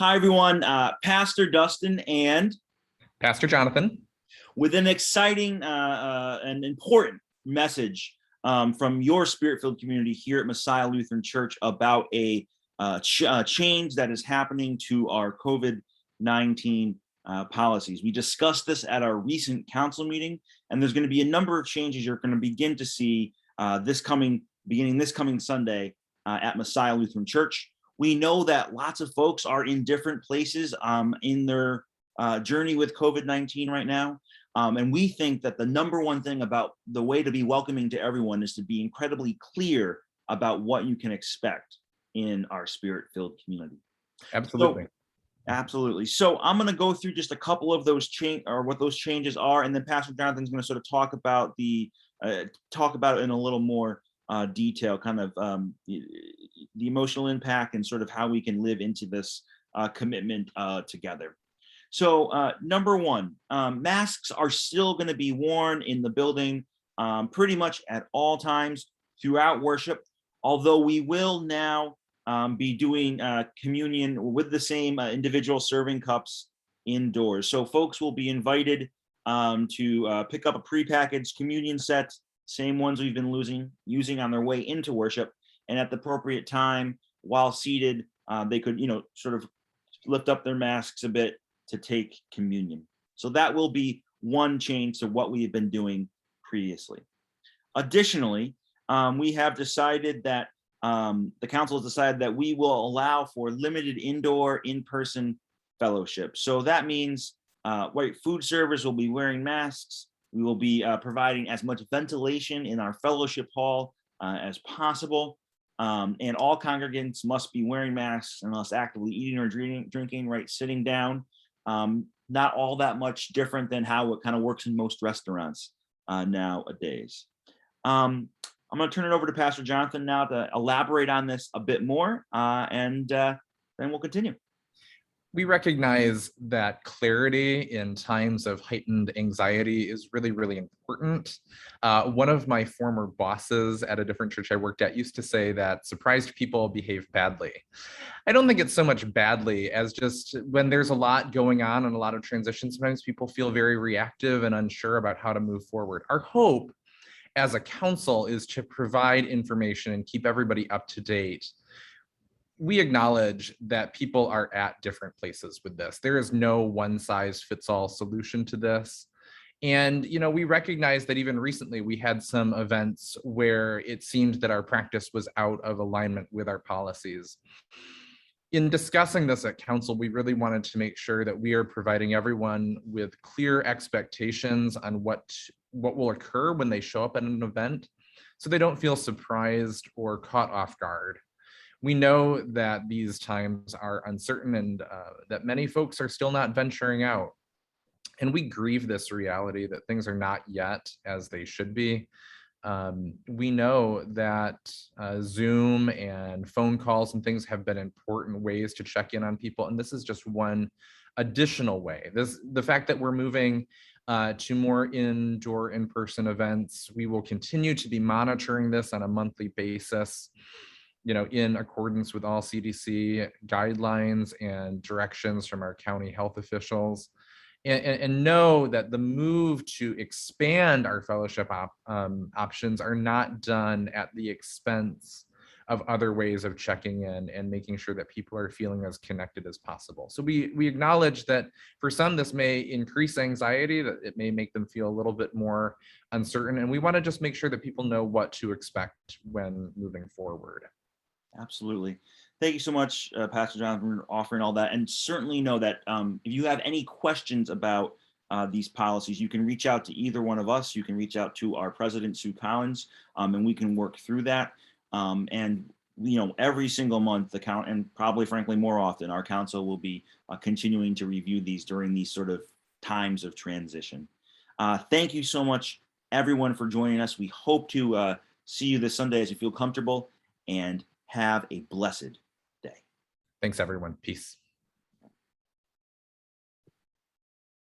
Hi, everyone. Pastor Dustin and Pastor Jonathan. With an exciting and important message from your Spirit-filled community here at Messiah Lutheran Church about a change that is happening to our COVID-19 policies. We discussed this at our recent council meeting, and there's going to be a number of changes you're going to begin to see beginning this coming Sunday at Messiah Lutheran Church. We know that lots of folks are in different places in their journey with COVID-19 right now. And we think that the number one thing about the way to be welcoming to everyone is to be incredibly clear about what you can expect in our Spirit-filled community. Absolutely. Absolutely. So I'm going to go through just a couple of those what those changes are, and then Pastor Jonathan's going to sort of talk about it in a little more detail, kind of the emotional impact and sort of how we can live into this commitment together. So number one, masks are still going to be worn in the building pretty much at all times throughout worship, although we will now be doing communion with the same individual serving cups indoors. So folks will be invited to pick up a prepackaged communion set, same ones we've been using on their way into worship, and at the appropriate time while seated, they could, sort of lift up their masks a bit to take communion. So that will be one change to what we have been doing previously. Additionally, we have decided that the council has decided that we will allow for limited indoor in-person fellowship. So that means food servers will be wearing masks. We will be providing as much ventilation in our fellowship hall as possible. And all congregants must be wearing masks unless actively eating or drinking, right, sitting down. Not all that much different than how it kind of works in most restaurants nowadays. I'm going to turn it over to Pastor Jonathan now to elaborate on this a bit more, and then we'll continue. We recognize that clarity in times of heightened anxiety is really, really important. One of my former bosses at a different church I worked at used to say that surprised people behave badly. I don't think it's so much badly as just when there's a lot going on and a lot of transition, sometimes people feel very reactive and unsure about how to move forward. Our hope as a council is to provide information and keep everybody up to date. We acknowledge that people are at different places with this. There is no one size fits all solution to this. And, we recognize that even recently we had some events where it seemed that our practice was out of alignment with our policies. In discussing this at council, we really wanted to make sure that we are providing everyone with clear expectations on what will occur when they show up at an event, so they don't feel surprised or caught off guard. We know that these times are uncertain and that many folks are still not venturing out. And we grieve this reality that things are not yet as they should be. We know that Zoom and phone calls and things have been important ways to check in on people. And this is just one additional way. The fact that we're moving to more indoor in-person events, we will continue to be monitoring this on a monthly basis, in accordance with all CDC guidelines and directions from our county health officials, and know that the move to expand our fellowship options are not done at the expense of other ways of checking in and making sure that people are feeling as connected as possible. So we acknowledge that for some, this may increase anxiety, that it may make them feel a little bit more uncertain. And we want to just make sure that people know what to expect when moving forward. Absolutely. Thank you so much, Pastor Jonathan, for offering all that. And certainly know that if you have any questions about these policies, you can reach out to either one of us. You can reach out to our president, Sue Collins, and we can work through that. And every single month, and probably frankly more often, our council will be continuing to review these during these sort of times of transition. Thank you so much, everyone, for joining us. We hope to see you this Sunday as you feel comfortable, and have a blessed day. Thanks, everyone. Peace.